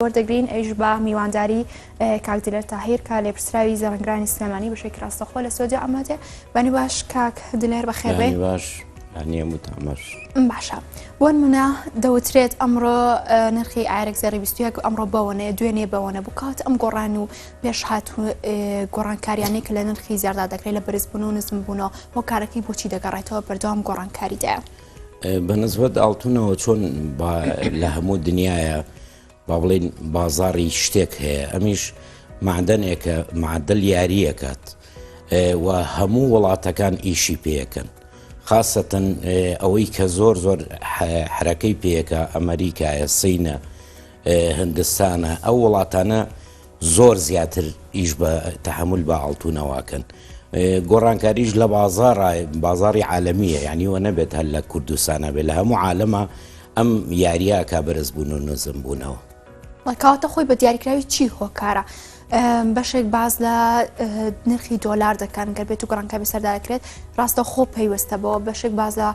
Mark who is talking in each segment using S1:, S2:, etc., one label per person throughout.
S1: وەردەگرین ئەیش بە میوانداری کاک دلێر تاهیر کە لێپرسراوی زەڕەنگرانی سلێمانی بەشێکی ڕاستەخۆ لە سۆدیا ئەمادێ. بەنی باش کاک دلێر بەخێربێ.
S2: باش
S1: باشە بۆ نمونە دەوترێت ئەمڕۆ نرخی ئایرێک زێڕی 21 ئەمڕۆ بەوەنەیە دوێنێ بەوەنە بکات ئەم گۆڕان و پێش هاتوو گۆڕانکاریانەی کە لە نرخی زیاردا دەکرێت لە بەرزبوون و نزمبوونەوە هۆکارەکەی بۆچی دەگەڕێتەوە بەردەوام گۆڕانکاریدایە؟
S2: بەنسبەت ئاڵتونەوە چۆن لە هەموو دنیاە با بڵێن بازاڕی شتێک هەیە ئەمیش معدنێکە معدل یاریەکات و هەموو وڵاتەکان ئیشی پێەکەن خاصەتەن ئەوەی کە زۆر حرەکەی پێەکە ئەمریکایە سینە هندستانە ئەو وڵاتانە زۆر زیاتر ئیش بە تەحمل بە ئاڵتونەوەکەن گۆڕانکاریش لە بازاری عالەمیە یعنی وە نەبێت هەر لە کوردستانە بێت لە هەموو عالەمە ئەم یاریە کا بەرزبوون و نزمبوونەوە
S1: کەواتە خۆی بە دیاریکراوی چی هۆکارە؟ بەشێک باز لە نرخی دۆلار دەکەن گەر بێت و گۆڕانکاری بەسەردا دەکرێت ڕاستە خۆ پەیوەستە بەوە بەشێک باز لە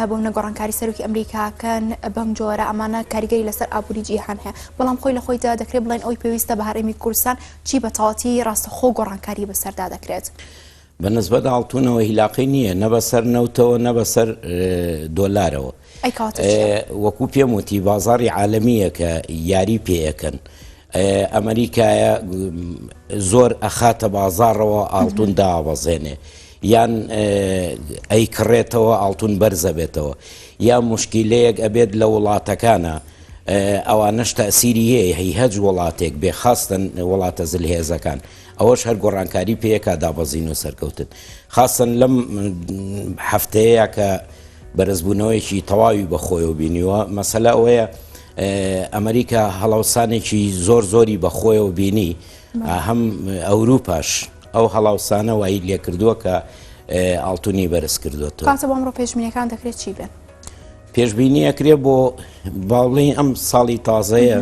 S1: بۆ نەگۆڕانکاری سەرۆکی ئەمریکاکەن بەم جۆرە ئەمانە کاریگەری لەسەر ئابووری جیهان هەیە بەڵام خۆی لە خۆیدا دەکرێت بڵێن ئەوی پێویستە بە هەرێمی کوردستان چی بە تەواوەتی ڕاستە خۆ گۆڕانکاری بەسەردا دەکرێت؟
S2: بەنسبەت ئاڵتونەوە هیلاقی نییە نە بەسەر نەوتەوە نە بەسەر دۆلارەوە وەکو پێم وتی بازاری عالەمیە کە یاری پێەکەن ئەمریکایە زۆر ئەخاتە بازاڕەوە ئاڵتون دابەزێنێ یان ئەیکڕێتەوە ئاڵتون بەرزە بێتەوە یا مشکیلەیەک ئەبێت لە وڵاتەکانە ئەوانەش تەسیری هەیە هەی هەج وڵاتێک بێخاستن وڵاتە زلهێزەکان ئەوەش هەر گۆڕانکاری پێیەکە دابەزین و سەرکەوتن خاصن لەم هەفتەیە کە بەرزبوونەوەیکی تەواوی بەخۆیەوە بینیوە مەسەلە ئەوەیە ئەمریکا هەڵاوسانێکی زۆری بەخۆیەوە بینی هەم ئەوروپاش ئەو هەڵاوسانە وای لێ کردووە کە ئاڵتونی بەرز کردوێتەوە
S1: کاتە بۆ ئەمڕۆ پێشبینیەکان دەکرێت چی بێن؟
S2: پێشبینیەکرێ بۆ باڵێن ئەم ساڵی تازەیە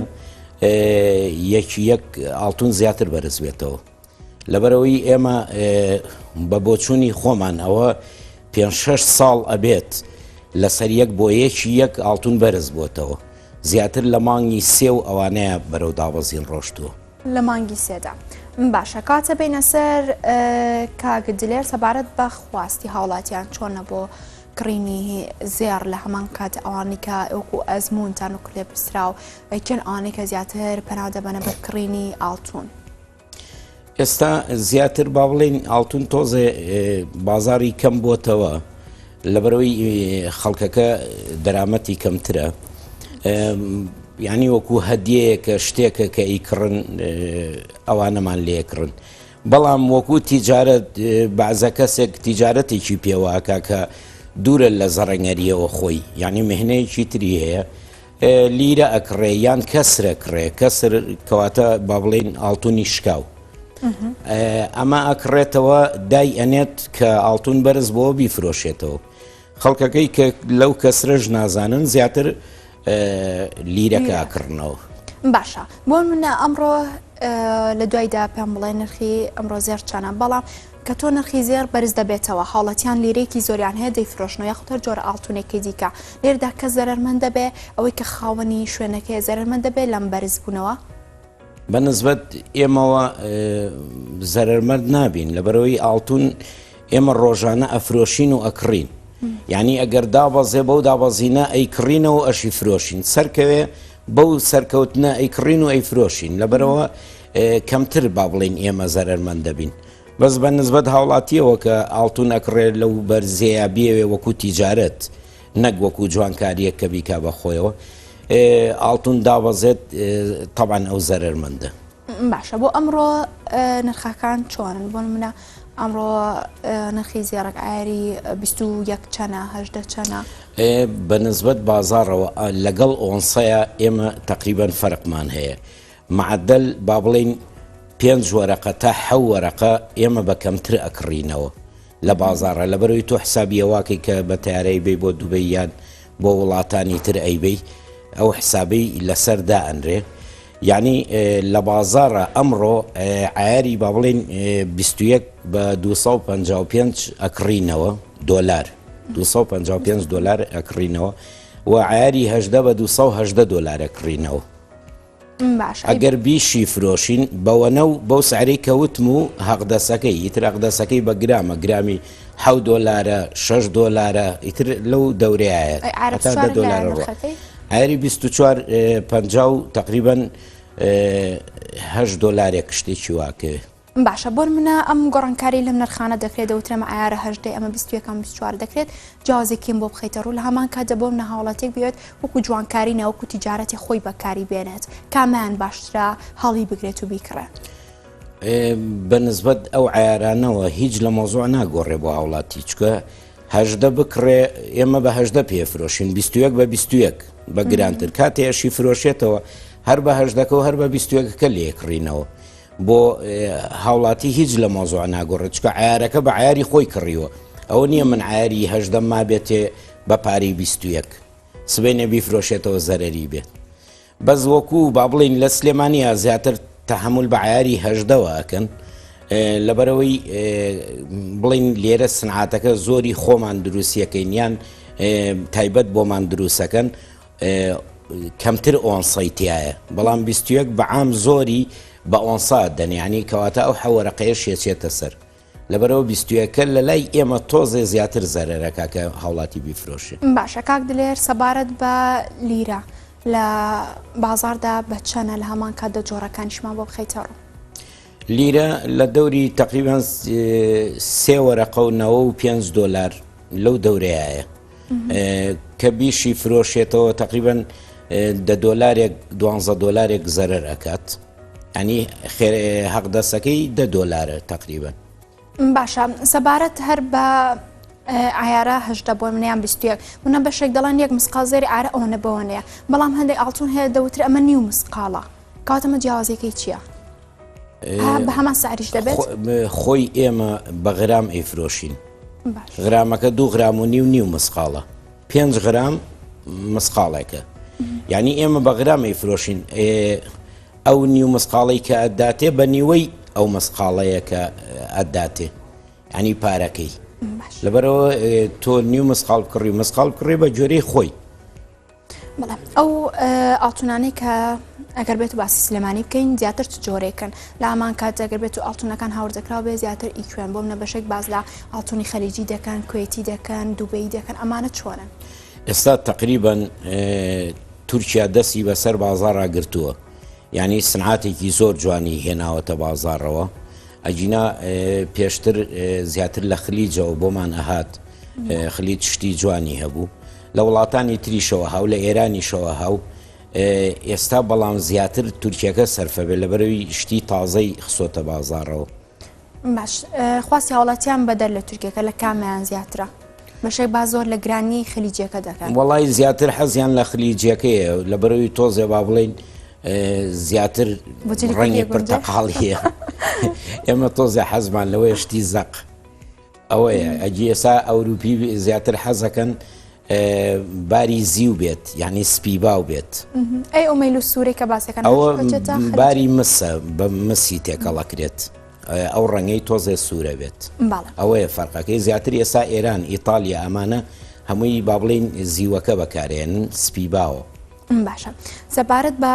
S2: یەک ئاڵتون زیاتر بەرز بێتەوە لەبەرەوەی ئێمە بە بۆچوونی خۆمان ئەوە 5-6 ساڵ ئەبێت لەسەر یەک بۆ یەک ئاڵتون بەرز بۆتەوە زیاتر لە مانگی سێ و ئەوانەیە بەرەو دابەزین ڕۆشتووە
S1: لە مانگی سێدا باشە کاتە بینە سەر کاک دلێر سەبارەت بە خواستی هاوڵاتیان چۆنە بۆ کڕینی زێر لە هەمان کات ئەوانی کە ئەوکو ئەزمونتان و کلێپسراو چەند ئەوانەی کە زیاتر پەنا دەبەنە بە کڕینی ئاڵتون
S2: ئێستا زیاتر با بڵێن ئاڵتون تۆزێ بازاری کەم بۆتەوە لەبەرەوەی خەڵکەکە دەرامەتی کەمترە یعنی وەکو هەدیەیەکە شتێکە کە ئیکڕن ئەوانەمان لێکڕن بەڵام وەکو تیجارەت بەعزە کەسێک تیجارەتێکی پێوەکە کە دوورە لە زەڕەنگەریەوە خۆی یعنی مهنەیەکی تری هەیە لیرە ئەکڕێ یان کەسرەکڕێ کەسر کەواتە با بڵێن ئاڵتونی شکاو ئەمە ئەکڕێتەوە دای ئەنێت کە ئاڵتون بەرز بۆ بیفرۆشێتەوە خەڵکەکەی کە لەو کەسرەش نازانن زیاتر لیرەکە ئاکردنەوە
S1: باشە بۆ منە ئەمڕۆ لە دوایدا پێم بڵێ نرخی ئەمڕۆ زێر چانە بەڵام کە تۆ نرخی زێر بەرز دەبێتەوە حاڵەتیان لیرەیەکی زۆریان هەیە دەیفرۆشنەوە یاخۆتە جۆرە ئاڵتونێکی دیکە لێردا کە زەرمەندە بێ ئەوەی کە خاوەنی شوێنەکەی زەرمەندە بێ لەم بەرز بوونەوە
S2: بەنسبەت ئێمەوە زەرمەند نابین لەبەرەوەی ئاڵتون ئێمە ڕۆژانە ئەفرۆشین و ئەکڕین یعنی ئەگەر دابەزێ بەو دابەزینە ئەیکڕینەوە ئەشی فرۆشین سەرکەوێ بەو سەرکەوتنە ئەیکڕین و ئەیفرۆشین لەبەرەوە کەمتر با بڵێن ئێمە زەرمەند دەبین بەس بە نسبەت هاوڵاتیەوە کە ئاڵتون ئەکڕێت لەو بەرزەیە بێوێ وەکو تیجارەت نەک وەکو جوانکاریەک کە بیکا بەخۆیەوە ئاڵتون دابەزێت تەبان ئەو زەرمەندە
S1: باشە بۆ ئەمڕۆ نرخەکان چۆنن بۆ منە ئەمڕۆ نرخی زێڕک ئایری 21 چەنە 18 چەنە
S2: بە نسبەت بازاڕەوە لەگەڵ ئۆنسەیە ئێمە تقریبان فەرقمان هەیە معدل با بڵێن 5 وەرەقە تا 7 وەرەقە ئێمە بە کەمتر ئەکڕینەوە لە بازاڕە لەبەرەوەی تۆ حسابیەواکەی کە بە تیارەی بێ بۆ دوبەی یان بۆ وڵاتانی تر ئەیبەی ئەو حسابی لەسەر دائەنرێ یعنی لە بازاڕە ئەمڕۆ عیاری با بڵێن 21 بە 255 ئەکڕینەوە دۆلار 255 دۆلار ئەکڕینەوە و عیاری 18 بە 280 دۆلار ئەکڕینەوە
S1: باش
S2: ئەگەر بیشی فرۆشین بەوەنە و بەو سعرەی کەوتم و حەقدەسەکەی ئیتر حەقدەسەکەی بە گرامە گرامی $7 $6 ئیتر لەو دەورەیە $10 ئایری 24 تقریبا $8 شتێکی واکەوێ
S1: باشە بۆ منە ئەم گۆڕانکاری لەم نرخانە دەکرێت دەوترەمە ئایارە هەژدەی ئەمە 21-24 دەکرێت جیازێکیم بۆ بخەیتە ڕوو لە هەمان کاتە بۆم نەهاوڵاتێک بێت وەکو جوانکاری نەوەکو تیجارەتی خۆی بەکاری بێنێت کامیان باشترە هەڵی بگرێت و بیکڕێ
S2: بەنسبەت ئەو عیارانەوە هیچ لە مۆزوع ناگۆڕێ بۆ هاوڵاتی چکە هەژدە بکڕێ ئێمە بە هەژدە پێفرۆشین 21 بە 21 بە گرانتر کاتێشی فرۆشێتەوە هەر بە هەژدەکە و هەر بە 21کە لێکڕینەوە بۆ هاوڵاتی هیچ لە مۆزوع ناگۆڕێت چکە عیارەکە بە عیاری خۆی کڕیوە ئەوە نییە من عیاری هەژدە ما بێتێ بە پارەی 21 سبەینە بیفرۆشێتەوە زەرەری بێت بەس وەکو با بڵین لە سلێمانیە زیاتر تەحمل بە عیاری هەژدەوە ئەکەن لەبەرەوەی بڵین لێرە سنعاتەکە زۆری خۆمان دروستیەکەین یان تایبەت بۆمان دروستەکەن کەمتر ئۆنسەیتایە بەڵام 21 بەعام زۆری بە ئۆنسا دەنیانی کەواتە ئەو حەوەرەقەیە شێچێتە سەر لەبەرەوە 21 لە لای ئێمە تۆزێ زیاتر زەرەرەکە کە هاوڵاتی بیفرۆشێ
S1: باشە کاک دلێر سەبارەت بە لیرە لە بازاردا بە چەنە لە هەمان کاتدە جۆرەکانیشمان بۆ بخەیتە ڕوو
S2: لیرە لە دەوری تقریبان 3 وەرەقە و $95 لەو دەورەیە کە بیشی فرۆشێتەوە تقریبان $12 زەرەر ئەکات ئەنی حەقدەسەکەی $10 تقریبا
S1: باشە سەبارەت هەر بە ئایارە هەژدە بۆ منیان 21 منە بەشێک دەڵان یەک مسقال ئارە ئەوەنە بەوەنەیە بەڵام هەندێک ئاڵتون هەیە دەوتر ئەمە نیو مسقاڵە کاتەمە جیاوازەکەی چییە؟ بە هەمان سعریش دەبێت
S2: خۆی ئێمە بە غرام ئەیفرۆشین غرامەکە 2 غرام و نیو مسقاڵە 5 غرام مسقاڵێکە یعنی ئێمە بە غرام ئەیفرۆشین ئەو نیو مسقاڵی کە ئەداتێ بە نیوەی ئەو مسقاڵەیە کە ئەداتێ ینی پارەکەی لەبەرەوە تۆ نیو مسقال کڕی بە جۆرەی خۆی
S1: ئەو ئاڵتونانەی کە ئەگەر بێت و باسی سلێمانی بکەین زیاتر چ جۆرێکن لە ئەمان کات ئەگەر بێت و ئاڵتونەکان هاوردەکراوە بێ زیاتر ئیکوێن بۆم نە بەشێک باز لە ئاڵتونی خەلیجی دەکەن کوێتی دەکەن دووبەی دەکەن ئەمانە چۆنن
S2: ئێستا تقریبا تورکیا دەستی بەسەر بازار ڕاگرتووە یعنی سنعاتێکی زۆر جوانی هێناوەتە بازارەوە ئەجینا پێشتر زیاتر لە خلیجەوە بۆمان ئەهات خلیج شتی جوانی هەبوو لە وڵاتانی تریشەوە هاو لە ئێرانیشەوە هاو ئێستا بەڵام زیاتر تورکیەکە سەرفەبێت لەبەرەوەی شتی تازەی خسۆتە بازارەوە
S1: باش خواستی هاوڵاتیان بەدەر لە تورکیەکە لە کامیان زیاترە بەشێک با زۆر لە گرانی خلیجەکە دەکەن
S2: وەڵی زیاتر حەزیان لە خلیجەکەیە لەبەرەوەی تۆزێ با بڵین زیاتر ڕەنگی پرتەقاڵیە ئێمە تۆزە حەزمان لەوەی شتی زەق ئەوەیە ئەجی ئێسا ئەوروپی زیاتر حەزەکەن باری زیو بێت یعنی سپی باو بێت
S1: ئەی ئۆمەیل و سوورێک کە باسەکەن
S2: ئەوە باری مسە بە مسی تێکەڵەکرێت ئەو ڕەنگەی تۆزێ سوورە بێت ئەوەیە فەرقەکەی زیاتر ئێستا ئێران ئیتالیا ئەمانە هەمووی با بڵین زیوەکە بەکارێنن سپی باوە
S1: باشە سەبارەت بە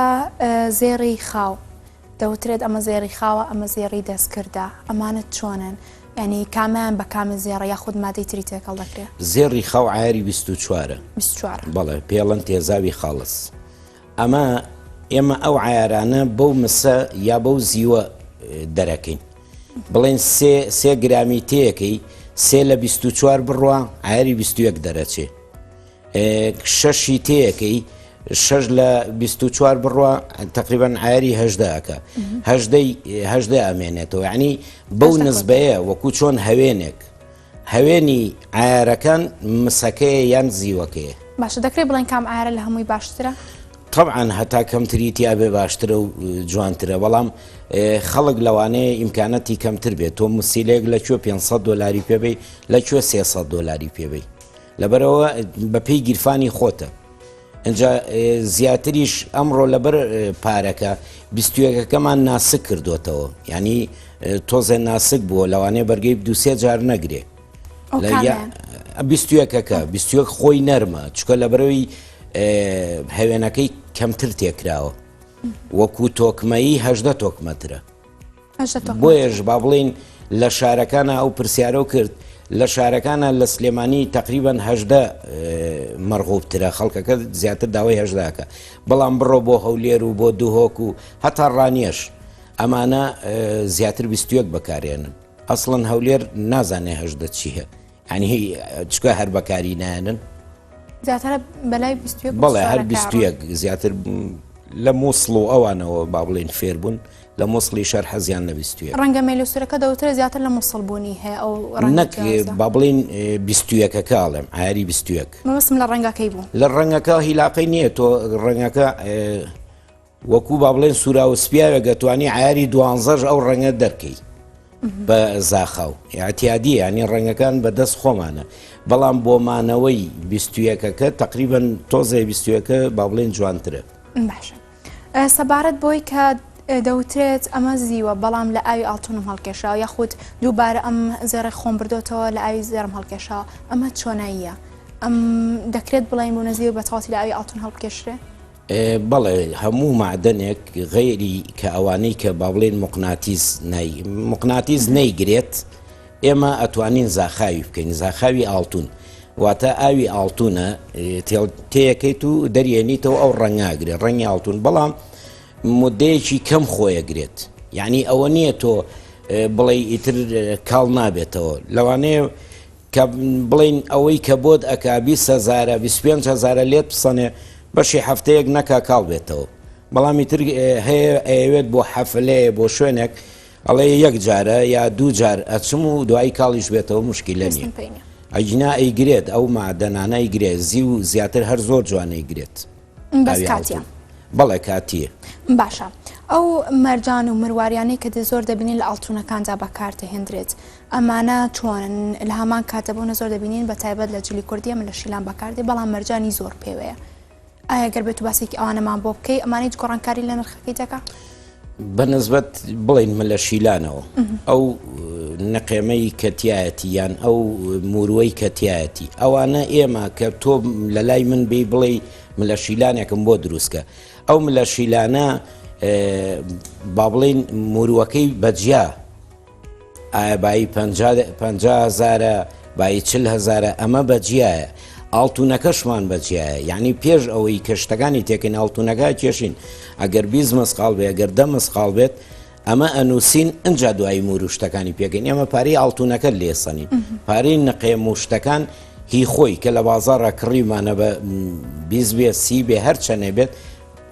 S1: زێڕی خاو دەوترێت ئەمە زێڕی خاوە ئەمە زێڕی دەستکردە ئەمانت چۆنن ینی کامیان بە کامە زێڕە یاخود مادەی تری تێکەڵ دەکرێت
S2: زێڕی خاو عیاری 24 بەڵێ پێڵەن تێزاوی خاڵس ئەمە ئێمە ئەو عیارانە بەو مسە یا بەو زیوە دەرەکەین بڵێن 3 گرامی تەیەکەی 3 لە 24 بڕوە عیاری 21 دەرەچێ 6 تەیەکەی 6 لە 24 بڕوە تقریبا عیاری هەژدەکە هەژدە ئەمێنێتەوە یعنی بەو نسبەیە وەکو چۆن هەوێنێک هەوێنی عیارەکان مسەکەیە یان زیوەکەیە
S1: باشە دەکرێت بڵێن کام عیارە لە هەمووی باشترە
S2: طبعا هەتا کەمتری تیا بێ باشترە و جوانترە بەڵام خەڵک لەوانەیە ئیمکانەتی کەمتر بێت تۆ مسیلێک لەکوێ $500 پێبێ لەکوێ $300 پێبێ لەبەرەوە بەپێی گیرفانی خۆتە اینجا زیاتریش ئەمڕۆ لەبەر پارەکە 21کەمان ناسک کردوتەوە ینی تۆزە ناسک بووە لەوانەیە بەرگەی 2-3 جار نەگرێ 21 خۆی نەرمە چکە لەبەرەوەی هەوێنەکەی کەمتر تێکراوە وەکو تۆکمەیی 18 تۆکمەترە.
S1: هەژدە تۆکمەت.
S2: بۆیەش با بڵین لە شارەکانە ئەو پرسیارە کرد لە شارەکانە لە سلێمانی تقریبان 18 مەرغوبترە خەڵکەکە زیاتر داوای 18کە بەڵام بڕۆ بۆ هەولێر و بۆ دووهۆک و هەتا ڕانیەش ئەمانە زیاتر 21 بەکارێنن ئەسڵەن هەولێر نازانێ 18 چیە ینی چکە هەر بەکاری نایەنن
S1: زیاترە بەلای 21
S2: بەڵێ هەر 21 زیاتر لە مووسڵ و ئەوانەوە با بڵین فێر بوون لە مووسڵی شەر حەزیان لە 21
S1: ڕەنگە مێلوسورەکە دەوترە زیاتر لە مووسڵبوونی هەیە ئەو
S2: نەک با بڵین 21 کاڵێم ئایاری 21
S1: مەوەسم لە ڕەنگەکەی بوو
S2: لە ڕەنگەکە هیلاقی نییە تۆ ڕەنگەکە وەکو با بڵێن سوورا و سپیاوە گەتوانی ئایاری 12 ئەو ڕەنگە دەرکەی بە زاخاو یاعتیادی ینی ڕەنگەکان بەدەست خۆمانە بەڵام بۆمانەوەی 21کە تقریبا تۆزە 21کە با بڵێن جوانترە
S1: باشە سەبارەت بۆی کە دەوترێت ئەمە زیوە بەڵام لە ئاوی ئاڵتونم هەڵکێشا یاخود دووبارە ئەم زێڕی خۆم بردوتەوە لە ئاوی زێرم هەڵکێشا ئەمە چۆناییە ئەم دەکرێت بڵین بوو نەزیوە بە تەواتی لە ئاوی ئاڵتون هەڵکێشرێ
S2: بەڵێ هەموو معدنێک غەیری کە ئەوانەی کە با بڵێن مقناتیز نەیگرێت ئێمە ئەتوانین زاخاوی بکەین زاخاوی ئاڵتون واتە ئاوی ئاڵتونە تێیەکەیت و دەریێنیتەوە ئەو ڕەنگاگرێت ڕەنگی ئاڵتون بەڵام مدەیەکی کەم خۆیەگرێت یعنی ئەوە نییە تۆ بڵێ ئیتر کاڵ نابێتەوە لەوانەیە کە بڵین ئەوەی کە بۆت ئەکا 20,000 25,000 لێت بسەنێ بەشی هەفتەیەک نەکا کاڵ بێتەوە بەڵامی تر هەیە ئەوێت بۆ حەفلەیە بۆ شوێنێک ئەڵێ یەک جارە یا دوو جار ئەچم و دوایی کاڵیش بێتەوە مشکیلە نییە ئەجنا ئەیگرێت ئەو مادەنانە ئەیگرێت زی و زیاتر هەر زۆر جوانەی گرێت
S1: بەس کاتیە
S2: بەڵێ کاتیە
S1: باشە ئەو مەرجان و مرواریانەی کە زۆر دەبینین لە ئاڵتونەکاندا بەکاردەهێنرێت ئەمانە چۆنن لە هەمان کاتەبوونە زۆر دەبینین بە تایبەت لە جلی کوردی ئەمە لە شیلان بەکاردێ بەڵام مەرجانی زۆر پێوەیە ئایا گەر بێت و باسێکی ئەوانەمان بۆ بکەی ئەمانەی گۆڕانکاری لە نرخەکەی دەکا
S2: بەنسبەت بڵین من لە شیلانەوە ئەو نەقێمەی کەتیایەتی یان ئەو موروەی کەتیایەتی ئەوانە ئێمە کە تۆ لە لای من بێ بڵێ من لە شیلانێکم بۆ دروستکە ئەو من لە شیلانە با بڵین موروەکەی بەجیا ئایا بای 50,000 بای 40,000 ئەمە بەجیایە ئاڵتونەکەشمان بەجیایە یعنی پێش ئەوەی کەشتەکانی تێکن ئاڵتونەکە کێشین ئەگەر 20 مسقال بێ ئەگەر 10 مسقال بێت ئەمە ئەنووسین ئەجا دوایی موروشتەکانی پێکەین ئێمە پارەی ئاڵتونەکە لێسەنین پارەی نەقێم وشتەکان هی خۆی کە لە بازاڕە کڕیمانە بە 20 بێ 30 بێ هەر چەنێ بێت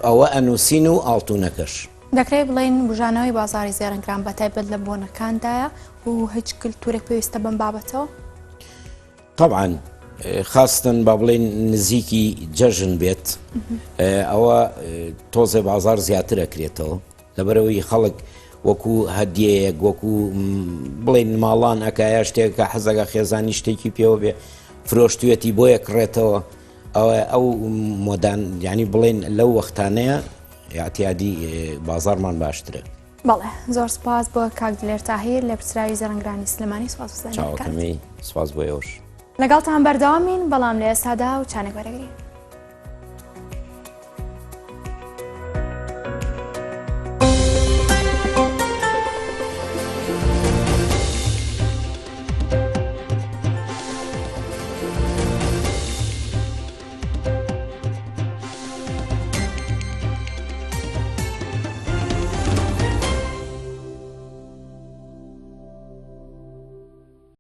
S2: ئەوە ئەنووسین و ئاڵتونەکەش
S1: دەکرێت بڵین بژانەوەی بازاری زێرنگران بە تایبەت لە بۆنەکاندایە و هیچ کلتورێک پێویستە بم بابەتەوە
S2: طبعا خاستن با بڵێن نزیکی جەژن بێت ئەوە تۆزێ بازار زیاتر ئەکرێتەوە لەبەرەوەی خەڵک وەکو هەدیەیەک وەکو بڵێن ماڵان ئەکایە شتێکە حەزەکە خێزانی شتێکی پێوە بێ فرۆشتوێتی بۆ یەکڕێتەوە ئەوە ئەو مۆدان ینی بڵێن لەو وەختانەیە یاعتیادی بازارمان باشترە
S1: بەڵێ زۆر سپاس بۆ کاک دلێر تاهیر لە پرسراوی زەرنگرانی سلێمانی سپاس
S2: چاوەکەمی سپاس بۆ ئێوەش
S1: لەگەڵتان بەردەوامین بەڵام لە ئێستادا و چانێک وەرەگرین